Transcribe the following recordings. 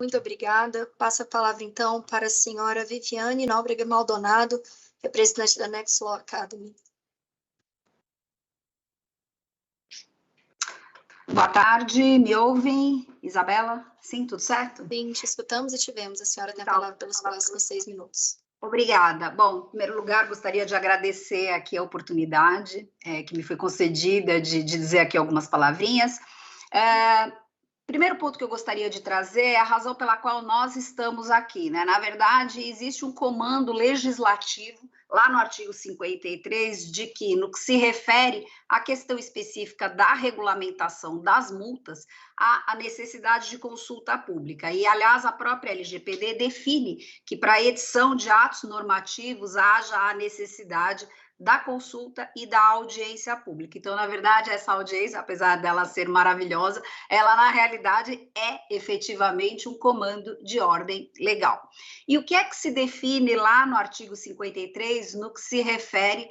Muito obrigada. Passo a palavra, então, para a senhora Viviane Nóbrega Maldonado, representante da Next Law Academy. Boa tarde, me ouvem? Isabela? Sim, tudo certo? Sim, te escutamos e tivemos. A senhora tem a palavra pelos próximos 6 minutos. Obrigada. Bom, em primeiro lugar, gostaria de agradecer aqui a oportunidade que me foi concedida de dizer aqui algumas palavrinhas. Primeiro ponto que eu gostaria de trazer é a razão pela qual nós estamos aqui, né? Na verdade, existe um comando legislativo lá no artigo 53 de que, no que se refere à questão específica da regulamentação das multas, há a necessidade de consulta pública. E, aliás, a própria LGPD define que para a edição de atos normativos haja a necessidade da consulta e da audiência pública. Então, na verdade, essa audiência, apesar dela ser maravilhosa, ela, na realidade, é efetivamente um comando de ordem legal. E o que é que se define lá no artigo 53, no que se refere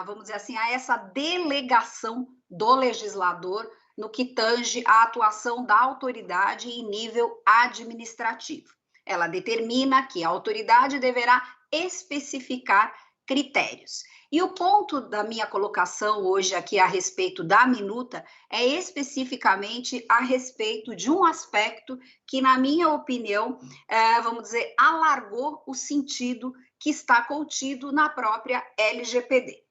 vamos dizer assim, a essa delegação do legislador no que tange à atuação da autoridade em nível administrativo? Ela determina que a autoridade deverá especificar critérios. E o ponto da minha colocação hoje aqui a respeito da minuta é especificamente a respeito de um aspecto que, na minha opinião, vamos dizer, alargou o sentido que está contido na própria LGPD.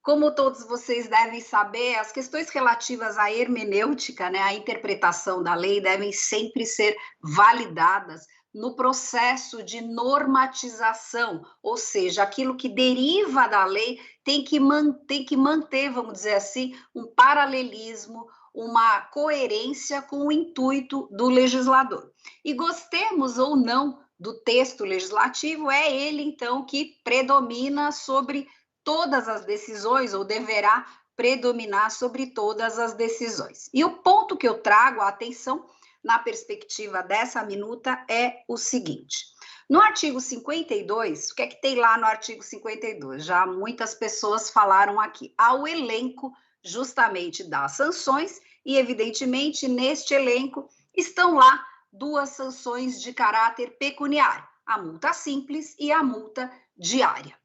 Como todos vocês devem saber, as questões relativas à hermenêutica, né, à interpretação da lei, devem sempre ser validadas no processo de normatização, ou seja, aquilo que deriva da lei tem que manter, vamos dizer assim, um paralelismo, uma coerência com o intuito do legislador. E gostemos ou não do texto legislativo, é ele, então, que predomina sobre todas as decisões, ou deverá predominar sobre todas as decisões. E o ponto que eu trago à atenção na perspectiva dessa minuta é o seguinte: no artigo 52, o que é que tem lá no artigo 52? Já muitas pessoas falaram aqui. Há o elenco justamente das sanções e, evidentemente, neste elenco estão lá duas sanções de caráter pecuniário, a multa simples e a multa diária.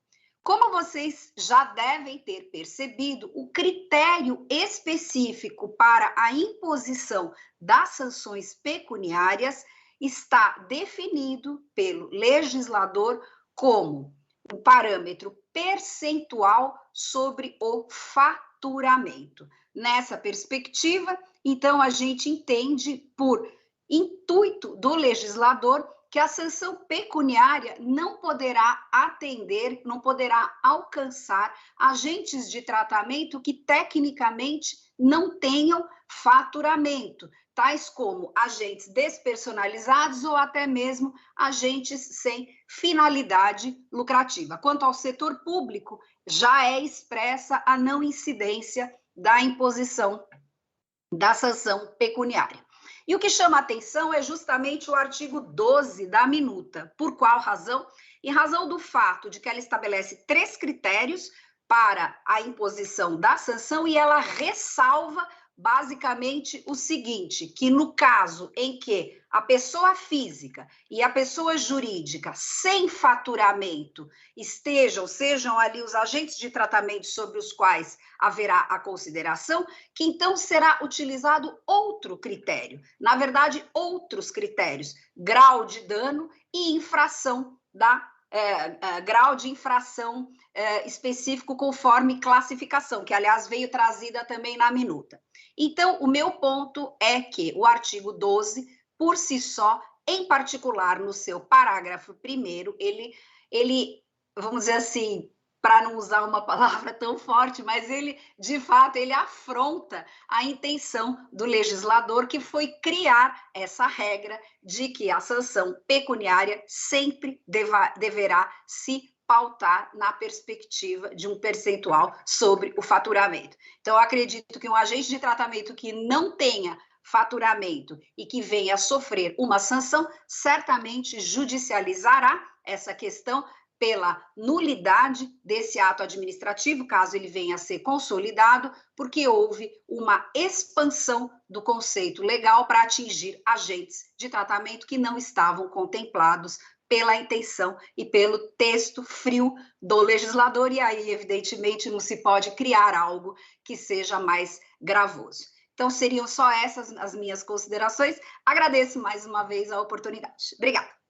Como vocês já devem ter percebido, o critério específico para a imposição das sanções pecuniárias está definido pelo legislador como um parâmetro percentual sobre o faturamento. Nessa perspectiva, então, a gente entende por intuito do legislador que a sanção pecuniária não poderá atender, não poderá alcançar agentes de tratamento que tecnicamente não tenham faturamento, tais como agentes despersonalizados ou até mesmo agentes sem finalidade lucrativa. Quanto ao setor público, já é expressa a não incidência da imposição da sanção pecuniária. E o que chama a atenção é justamente o artigo 12 da minuta. Por qual razão? Em razão do fato de que ela estabelece 3 critérios para a imposição da sanção e ela ressalva basicamente o seguinte, que no caso em que a pessoa física e a pessoa jurídica sem faturamento sejam ali os agentes de tratamento sobre os quais haverá a consideração, que então será utilizado outro critério, na verdade, outros critérios, grau de dano e infração grau de infração específico conforme classificação, que, aliás, veio trazida também na minuta. Então, o meu ponto é que o artigo 12, por si só, em particular no seu parágrafo 1º, ele, vamos dizer assim, para não usar uma palavra tão forte, mas ele, de fato, ele afronta a intenção do legislador, que foi criar essa regra de que a sanção pecuniária sempre deverá se pautar na perspectiva de um percentual sobre o faturamento. Então, eu acredito que um agente de tratamento que não tenha faturamento e que venha a sofrer uma sanção, certamente judicializará essa questão pela nulidade desse ato administrativo, caso ele venha a ser consolidado, porque houve uma expansão do conceito legal para atingir agentes de tratamento que não estavam contemplados pela intenção e pelo texto frio do legislador, e aí, evidentemente, não se pode criar algo que seja mais gravoso. Então, seriam só essas as minhas considerações. Agradeço mais uma vez a oportunidade. Obrigada.